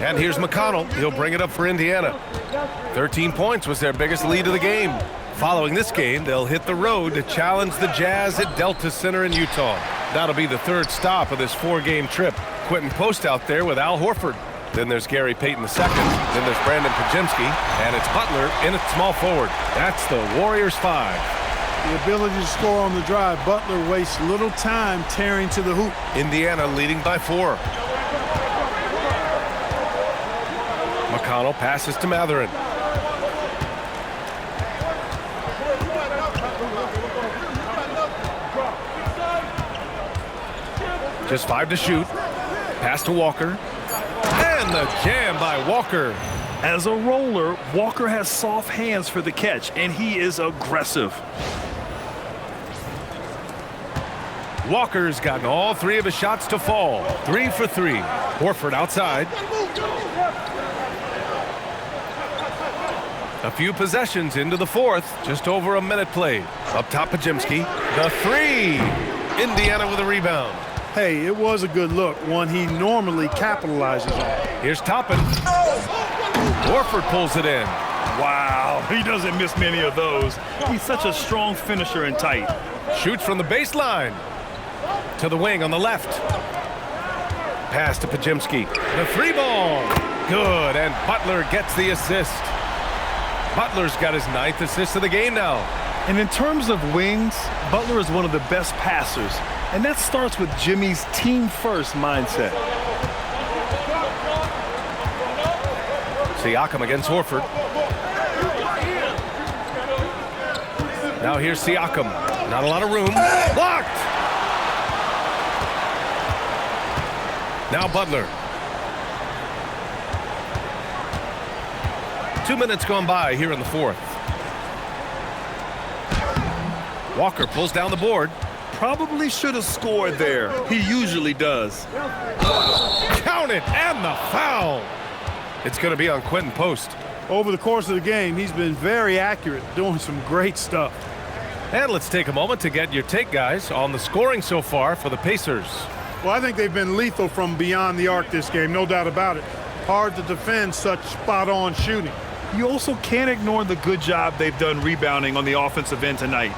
And here's McConnell. He'll bring it up for Indiana. 13 points was their biggest lead of the game. Following this game, they'll hit the road to challenge the Jazz at Delta Center in Utah. That'll be the third stop of this 4-game trip. Quentin Post out there with Al Horford. Then there's Gary Payton II. Then there's Brandon Pajemski. And it's Butler in at small forward. That's the Warriors 5. The ability to score on the drive. Butler wastes little time tearing to the hoop. Indiana leading by 4. McConnell passes to Matherin. Just 5 to shoot. Pass to Walker. And the jam by Walker. As a roller, Walker has soft hands for the catch, and he is aggressive. Walker's gotten all 3 of his shots to fall. 3 for 3. Horford outside. A few possessions into the 4th. Just over a minute played. Up top, Pajemski. The 3. Indiana with a rebound. Hey, it was a good look, one he normally capitalizes on. Here's Toppin. Horford pulls it in. Wow, he doesn't miss many of those. He's such a strong finisher and tight. Shoots from the baseline. To the wing on the left. Pass to Pajemski. The 3 ball. Good, and Butler gets the assist. Butler's got his 9th assist of the game now. And in terms of wings, Butler is one of the best passers. And that starts with Jimmy's team-first mindset. Siakam against Horford. Now here's Siakam. Not a lot of room. Blocked! Now Butler. 2 minutes gone by here in the 4th. Walker pulls down the board. Probably should have scored there. He usually does. Count it, and the foul. It's going to be on Quentin Post. Over the course of the game, he's been very accurate, doing some great stuff. And let's take a moment to get your take, guys, on the scoring so far for the Pacers. Well, I think they've been lethal from beyond the arc this game, no doubt about it. Hard to defend such spot-on shooting. You also can't ignore the good job they've done rebounding on the offensive end tonight.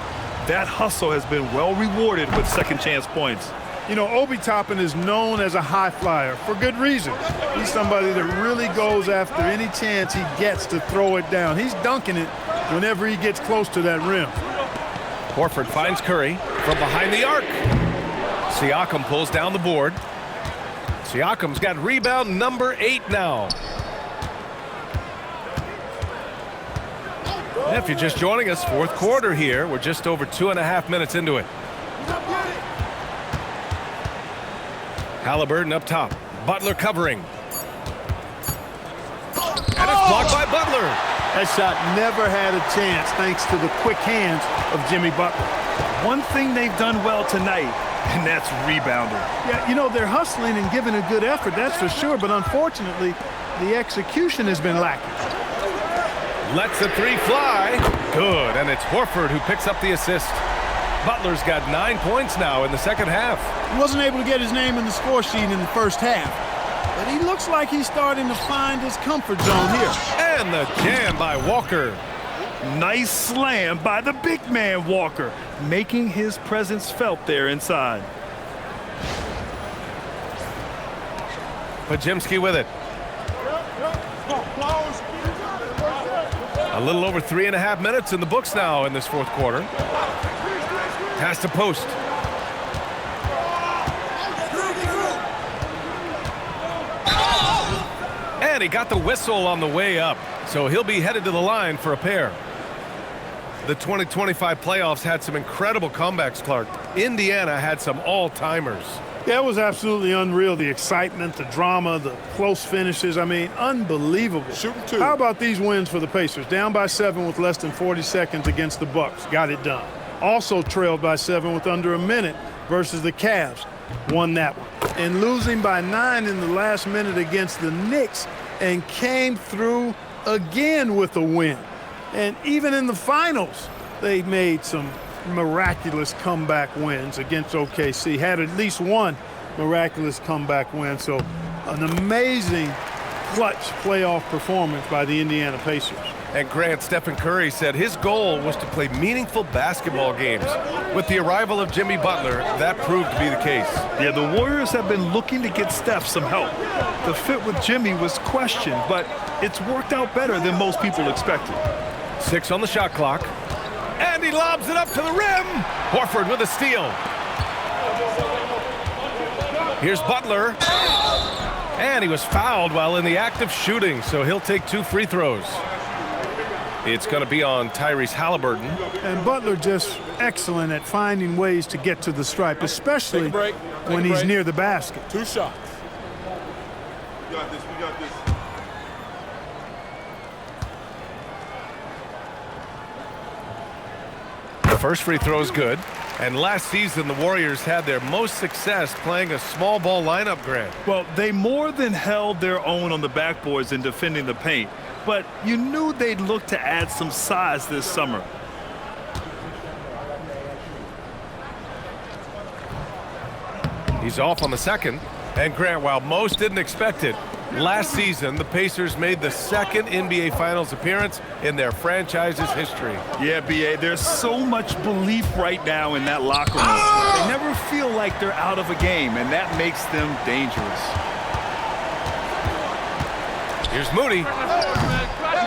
That hustle has been well rewarded with second-chance points. You know, Obi Toppin is known as a high flyer for good reason. He's somebody that really goes after any chance he gets to throw it down. He's dunking it whenever he gets close to that rim. Horford finds Curry from behind the arc. Siakam pulls down the board. Siakam's got rebound number 8 now. And if you're just joining us, 4th quarter here. We're just over 2.5 minutes into it. Halliburton up top. Butler covering. And it's blocked by Butler. That shot never had a chance thanks to the quick hands of Jimmy Butler. One thing they've done well tonight, and that's rebounding. Yeah, you know, they're hustling and giving a good effort, that's for sure, but unfortunately, the execution has been lacking. Lets the 3 fly. Good, and it's Horford who picks up the assist. Butler's got 9 points now in the second half. He wasn't able to get his name in the score sheet in the first half, but he looks like he's starting to find his comfort zone here. And the jam by Walker. Nice slam by the big man Walker, making his presence felt there inside. Pajemski with it. A little over 3.5 minutes in the books now in this 4th quarter. Pass to Post. And he got the whistle on the way up, so he'll be headed to the line for a pair. The 2025 playoffs had some incredible comebacks, Clark. Indiana had some all-timers. Yeah, it was absolutely unreal. The excitement, the drama, the close finishes. I mean, unbelievable. Shooting 2. How about these wins for the Pacers? Down by 7 with less than 40 seconds against the Bucks. Got it done. Also trailed by 7 with under a minute versus the Cavs. Won that one. And losing by 9 in the last minute against the Knicks and came through again with a win. And even in the finals, they made some miraculous comeback wins against OKC. Had at least one miraculous comeback win. So an amazing clutch playoff performance by the Indiana Pacers. And Grant, Stephen Curry said his goal was to play meaningful basketball games. With the arrival of Jimmy Butler, that proved to be the case. Yeah, the Warriors have been looking to get Steph some help. The fit with Jimmy was questioned, but it's worked out better than most people expected. 6 on the shot clock. And he lobs it up to the rim. Horford with a steal. Here's Butler. And he was fouled while in the act of shooting, so he'll take 2 free throws. It's going to be on Tyrese Halliburton. And Butler just excellent at finding ways to get to the stripe, especially when he's near the basket. 2 shots. We got this. The first free throw is good. And last season, the Warriors had their most success playing a small ball lineup, Grant. Well, they more than held their own on the backboards in defending the paint. But you knew they'd look to add some size this summer. He's off on the second. And Grant, while most didn't expect it, last season the Pacers made the second NBA Finals appearance in their franchise's history. Yeah, B.A., there's so much belief right now in that locker room. They never feel like they're out of a game, and that makes them dangerous. Here's Moody.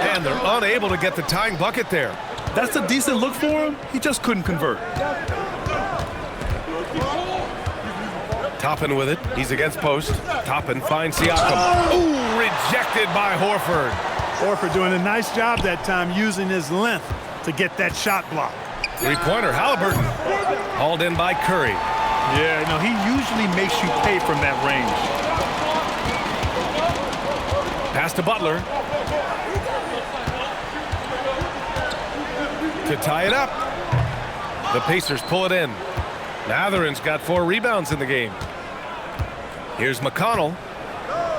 And they're unable to get the tying bucket there. That's a decent look for him. He just couldn't convert. Toppin with it. He's against post. Toppin finds Siakam. Ooh, rejected by Horford. Horford doing a nice job that time using his length to get that shot block. 3-pointer, Halliburton. Hauled in by Curry. Yeah, no, he usually makes you pay from that range. Pass to Butler. To tie it up. The Pacers pull it in. Matherin's got 4 rebounds in the game. Here's McConnell.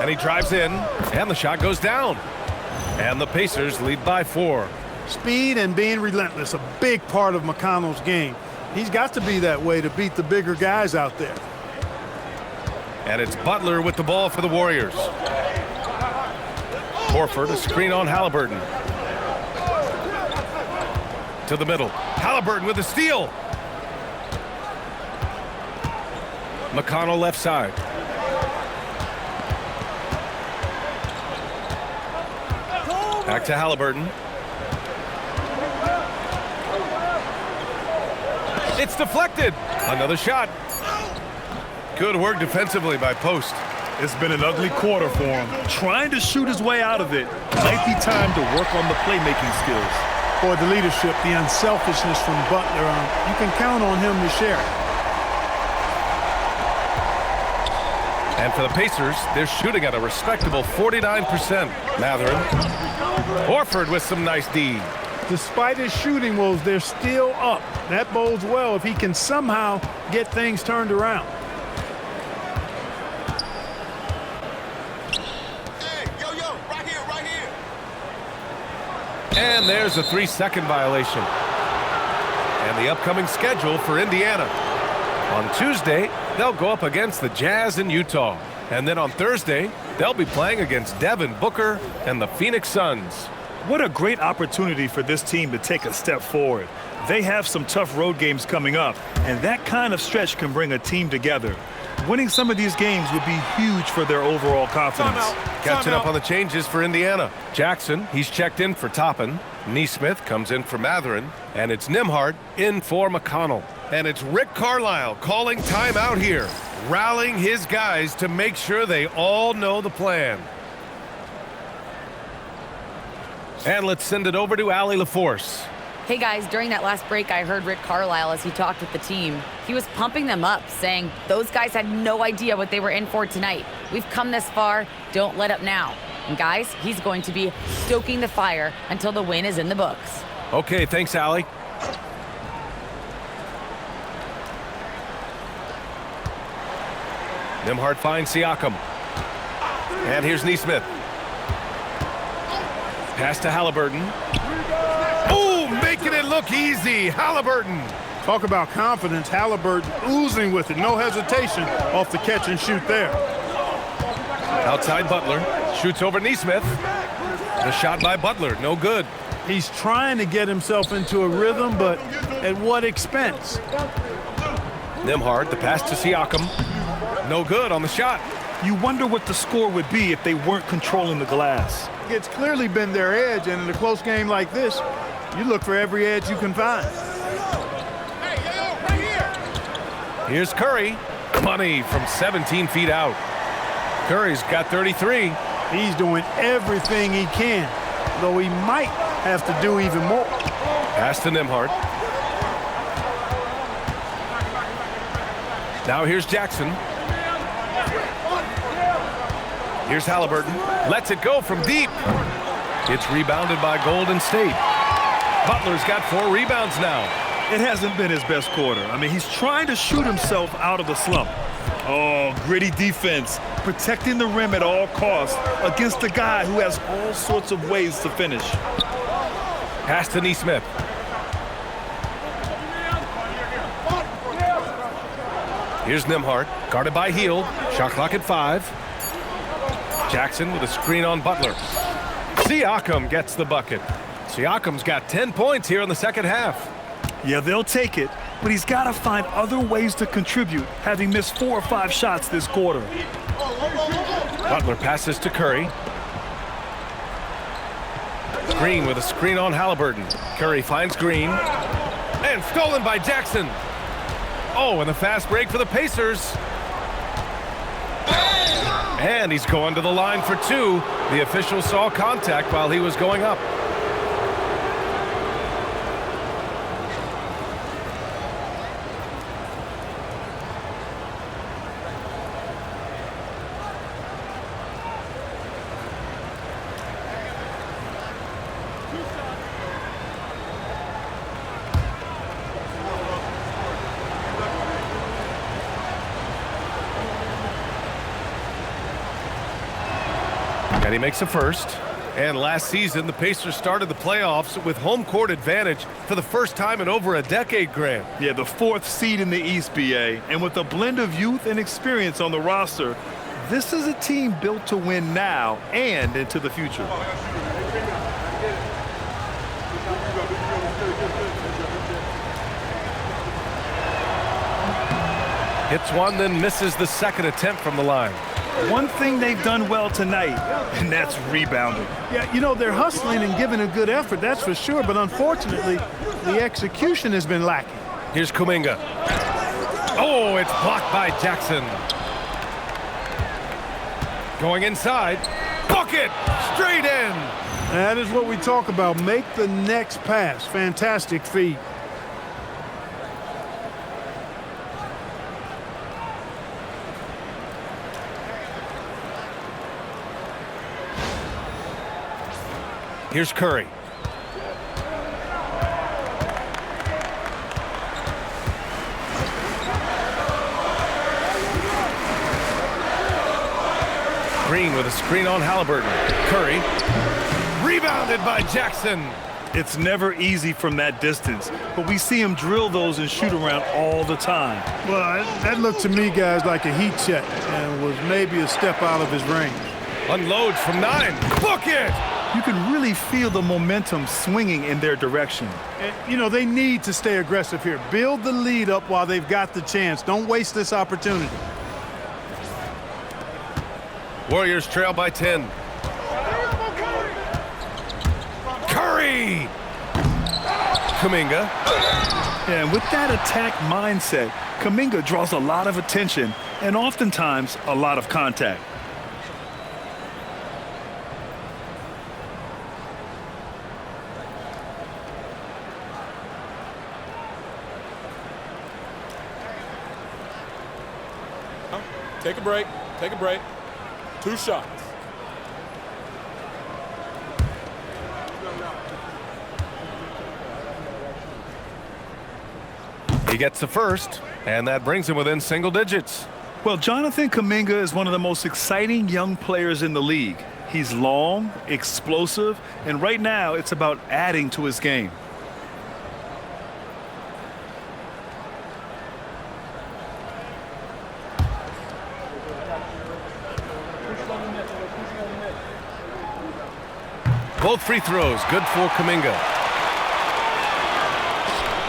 And he drives in. And the shot goes down. And the Pacers lead by 4. Speed and being relentless, a big part of McConnell's game. He's got to be that way to beat the bigger guys out there. And it's Butler with the ball for the Warriors. Horford, a screen on Halliburton. To the middle. Halliburton with a steal. McConnell left side. Back to Halliburton. It's deflected. Another shot. Good work defensively by Post. It's been an ugly quarter for him. Trying to shoot his way out of it. Might be time to work on the playmaking skills. For the leadership, the unselfishness from Butler, you can count on him to share it. And for the Pacers, they're shooting at a respectable 49%. Matherin. Horford with some nice D. Despite his shooting woes, they're still up. That bodes well if he can somehow get things turned around. And there's a 3-second violation. And the upcoming schedule for Indiana. On Tuesday, they'll go up against the Jazz in Utah. And then on Thursday, they'll be playing against Devin Booker and the Phoenix Suns. What a great opportunity for this team to take a step forward. They have some tough road games coming up, and that kind of stretch can bring a team together. Winning some of these games would be huge for their overall confidence. Catching up on the changes for Indiana. Jackson, he's checked in for Toppin. Neesmith comes in for Matherin. And it's Nembhard in for McConnell. And it's Rick Carlisle calling timeout here, rallying his guys to make sure they all know the plan. And let's send it over to Allie LaForce. Hey guys, during that last break, I heard Rick Carlisle as he talked with the team. He was pumping them up, saying those guys had no idea what they were in for tonight. We've come this far, don't let up now. And guys, he's going to be stoking the fire until the win is in the books. Okay, thanks, Allie. Nembhard finds Siakam. And here's Neesmith. Pass to Halliburton. Ooh, making it look easy. Halliburton. Talk about confidence. Halliburton oozing with it. No hesitation off the catch and shoot there. Outside Butler. Shoots over Neesmith. The shot by Butler. No good. He's trying to get himself into a rhythm, but at what expense? Nembhard, the pass to Siakam. No good on the shot. You wonder what the score would be if they weren't controlling the glass. It's clearly been their edge, and in a close game like this, you look for every edge you can find. Here's Curry. Money from 17 feet out. Curry's got 33. He's doing everything he can, though he might have to do even more. Pass to Nembhard. Now here's Jackson. Here's Halliburton. Lets it go from deep. It's rebounded by Golden State. Butler's got 4 rebounds now. It hasn't been his best quarter. I mean, he's trying to shoot himself out of the slump. Oh, gritty defense, protecting the rim at all costs against a guy who has all sorts of ways to finish. Pass to Neesmith. Here's Nembhard, guarded by Hield. Shot clock at 5. Jackson with a screen on Butler. Siakam gets the bucket. Siakam's got 10 points here in the second half. Yeah, they'll take it, but he's got to find other ways to contribute, having missed 4 or 5 shots this quarter. Butler passes to Curry. Green with a screen on Halliburton. Curry finds Green. And stolen by Jackson. Oh, and a fast break for the Pacers. And he's going to the line for 2. The official saw contact while he was going up. And he makes a first. And last season, the Pacers started the playoffs with home court advantage for the first time in over a decade, Grant. Yeah, the 4th seed in the East, BA. And with a blend of youth and experience on the roster, this is a team built to win now and into the future. Hits one, then misses the second attempt from the line. One thing they've done well tonight, and that's rebounding. Yeah, you know, they're hustling and giving a good effort, that's for sure, but unfortunately, the execution has been lacking. Here's Kuminga. Oh, it's blocked by Jackson. Going inside. Bucket! Straight in! That is what we talk about. Make the next pass. Fantastic feed. Here's Curry. Green with a screen on Halliburton. Curry. Rebounded by Jackson. It's never easy from that distance, but we see him drill those and shoot around all the time. Well, that looked to me, guys, like a heat check and was maybe a step out of his range. Unloads from 9. Bucket! You can really feel the momentum swinging in their direction. And, you know, they need to stay aggressive here. Build the lead up while they've got the chance. Don't waste this opportunity. Warriors trail by 10. Curry! Kuminga. And with that attack mindset, Kuminga draws a lot of attention and oftentimes a lot of contact. Take a break. Take a break. 2 shots. He gets the first, and that brings him within single digits. Well, Jonathan Kuminga is one of the most exciting young players in the league. He's long, explosive, and right now it's about adding to his game. Both free throws good for Kuminga.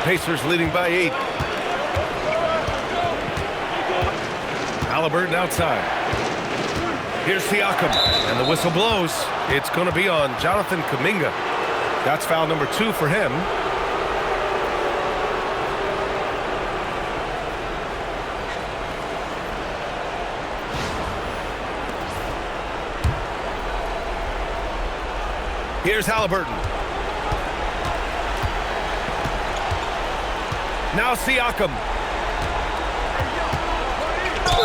Pacers leading by 8. Halliburton outside. Here's Siakam, and the whistle blows. It's going to be on Jonathan Kuminga. That's foul number 2 for him. Here's Halliburton. Now Siakam.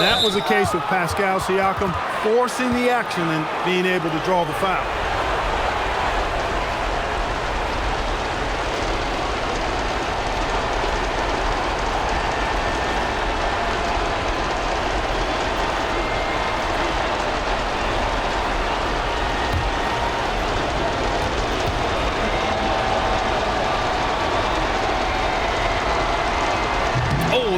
That was a case of Pascal Siakam forcing the action and being able to draw the foul.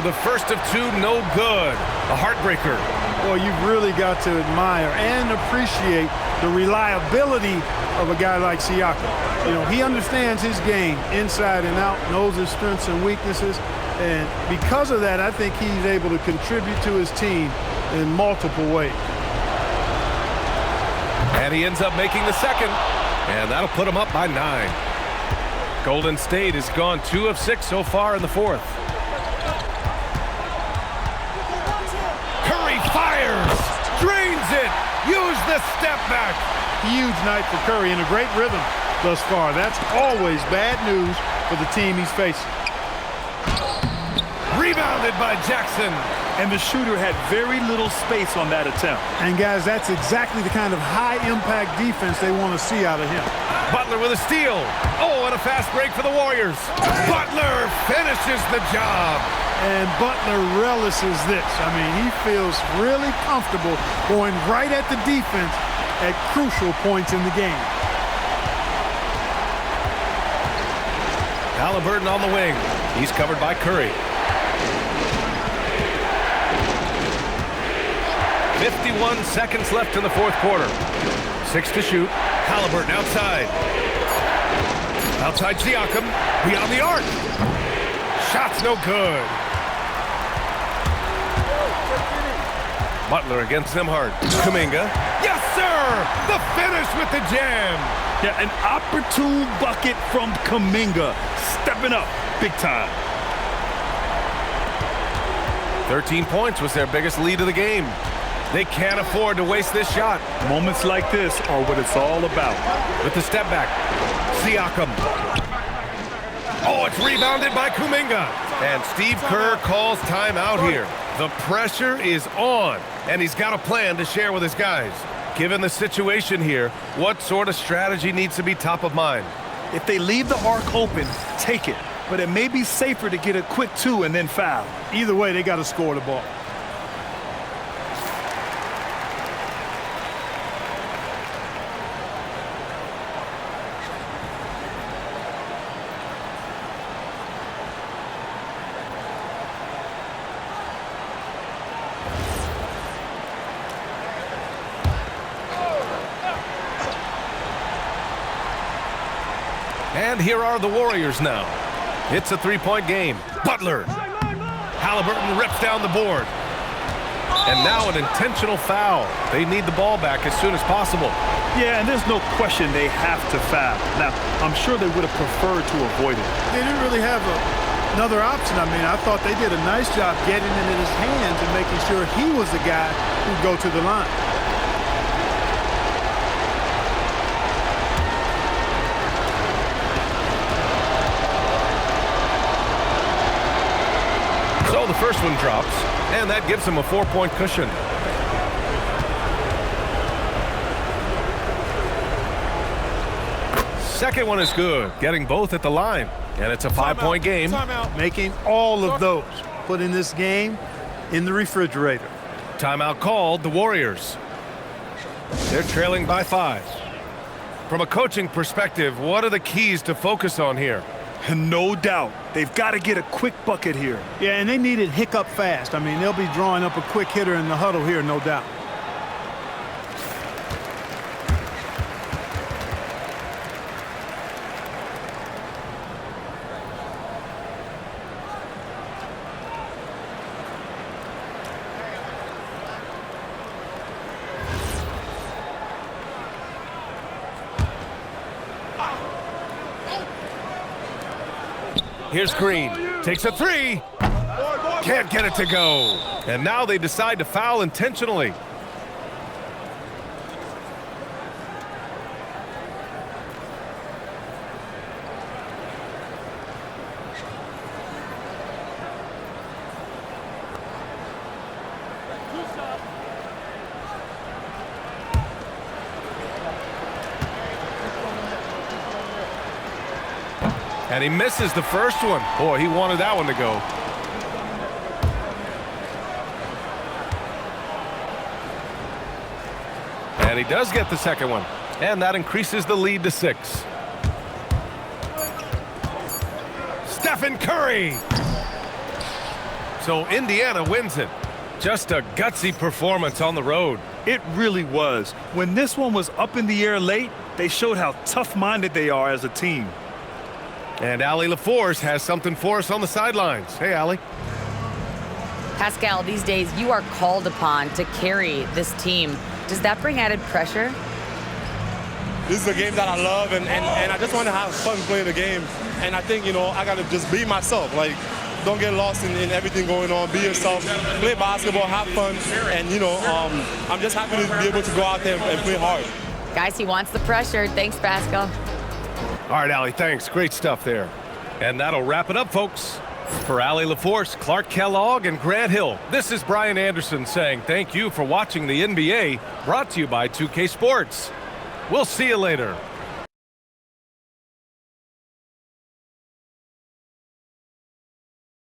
The first of 2, no good. A heartbreaker. Well, you've really got to admire and appreciate the reliability of a guy like Siakam. You know, he understands his game inside and out, knows his strengths and weaknesses, and because of that, I think he's able to contribute to his team in multiple ways. And he ends up making the second, and that'll put him up by 9. Golden State has gone 2 of 6 so far in the fourth. Fires, drains it, use the step back. Huge night for Curry and a great rhythm thus far. That's always bad news for the team he's facing. Rebounded by Jackson. And the shooter had very little space on that attempt. And guys, that's exactly the kind of high-impact defense they want to see out of him. Butler with a steal. Oh, and a fast break for the Warriors. Butler finishes the job. And Butler relishes this. I mean, he feels really comfortable going right at the defense at crucial points in the game. Halliburton on the wing. He's covered by Curry. 51 seconds left in the fourth quarter. 6 to shoot. Halliburton outside. Outside Siakam. Beyond the arc. Shot's no good. Butler against them hard. Kuminga. Yes, sir! The finish with the jam. Yeah, an opportune bucket from Kuminga. Stepping up big time. 13 points was their biggest lead of the game. They can't afford to waste this shot. Moments like this are what it's all about. With the step back. Siakam. Oh, it's rebounded by Kuminga. And Steve Kerr calls timeout here. The pressure is on, and he's got a plan to share with his guys. Given the situation here, what sort of strategy needs to be top of mind? If they leave the arc open, take it. But it may be safer to get a quick 2 and then foul. Either way, they got to score the ball. And here are the Warriors now. It's a 3-point game. Butler. Halliburton rips down the board. And now an intentional foul. They need the ball back as soon as possible. Yeah, and there's no question they have to foul. Now, I'm sure they would have preferred to avoid it. They didn't really have another option. I mean, I thought they did a nice job getting it in his hands and making sure he was the guy who'd go to the line. So the first one drops, and that gives him a 4-point cushion. Second one is good, getting both at the line, and it's a 5-point game. Making all of those, putting this game in the refrigerator. Timeout called, the Warriors. They're trailing by 5. From a coaching perspective, what are the keys to focus on here? No doubt. They've got to get a quick bucket here. Yeah, and they need it hiccup fast. I mean, they'll be drawing up a quick hitter in the huddle here, no doubt. Here's Green. Takes a three. Can't get it to go. And now they decide to foul intentionally. And he misses the first one. Boy, he wanted that one to go. And he does get the second one. And that increases the lead to 6. Stephen Curry. So Indiana wins it. Just a gutsy performance on the road. It really was. When this one was up in the air late, they showed how tough-minded they are as a team. And Allie LaForce has something for us on the sidelines. Hey, Allie. Pascal, these days you are called upon to carry this team. Does that bring added pressure? This is a game that I love, and I just want to have fun playing the game. And I think, I got to just be myself. Like, don't get lost in everything going on. Be yourself. Play basketball, have fun. And, I'm just happy to be able to go out there and play hard. Guys, he wants the pressure. Thanks, Pascal. All right, Allie, thanks. Great stuff there. And that'll wrap it up, folks. For Allie LaForce, Clark Kellogg, and Grant Hill, this is Brian Anderson saying thank you for watching the NBA, brought to you by 2K Sports. We'll see you later.